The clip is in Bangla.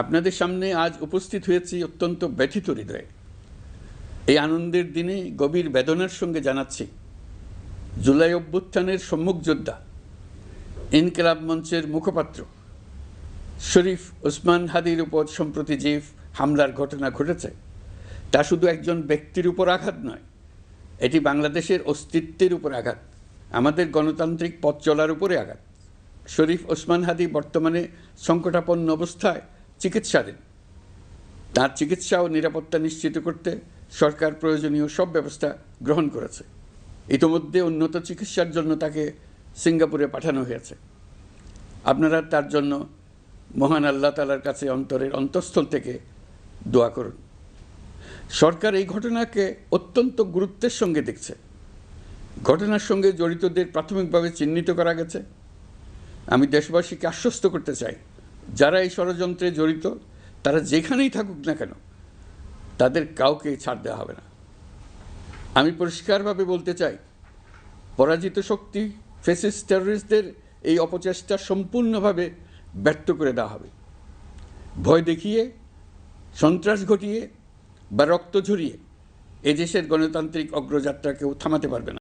আপনাদের সামনে আজ উপস্থিত হয়েছি অত্যন্ত ব্যথিত হৃদয়ে। এই আনন্দের দিনে গভীর বেদনার সঙ্গে জানাচ্ছি, জুলাই অভ্যুত্থানের সম্মুখ যোদ্ধা, ইনকিলাব মঞ্চের মুখপাত্র শরীফ ওসমান হাদির উপর সম্প্রতি যে হামলার ঘটনা ঘটেছে, তা শুধু একজন ব্যক্তির উপর আঘাত নয়, এটি বাংলাদেশের অস্তিত্বের উপর আঘাত, আমাদের গণতান্ত্রিক পথ চলার উপরে আঘাত। শরীফ ওসমান হাদি বর্তমানে সংকটাপন্ন অবস্থায় চিকিৎসাধীন। তার চিকিৎসা ও নিরাপত্তা নিশ্চিত করতে সরকার প্রয়োজনীয় সব ব্যবস্থা গ্রহণ করেছে। ইতোমধ্যে উন্নত চিকিৎসার জন্য তাকে সিঙ্গাপুরে পাঠানো হয়েছে। আপনারা তার জন্য মহান আল্লাহ তাআলার কাছে অন্তরের অন্তঃস্থল থেকে দোয়া করুন। সরকার এই ঘটনাকে অত্যন্ত গুরুত্বের সঙ্গে দেখছে। ঘটনার সঙ্গে জড়িতদের প্রাথমিকভাবে চিহ্নিত করা গেছে। আমি দেশবাসীকে আশ্বস্ত করতে চাই, যারা এই ষড়যন্ত্রে জড়িত তারা যেখানেই থাকুক না কেন, তাদের কাউকে ছাড় দেওয়া হবে না। আমি পরিষ্কারভাবে বলতে চাই, পরাজিত শক্তি ফ্যাসিস্ট টেররিস্টদের এই অপচেষ্টা সম্পূর্ণভাবে ব্যর্থ করে দেওয়া হবে। ভয় দেখিয়ে, সন্ত্রাস ঘটিয়ে বা রক্ত ঝরিয়ে এদেশের গণতান্ত্রিক অগ্রযাত্রা কেউ থামাতে পারবে না।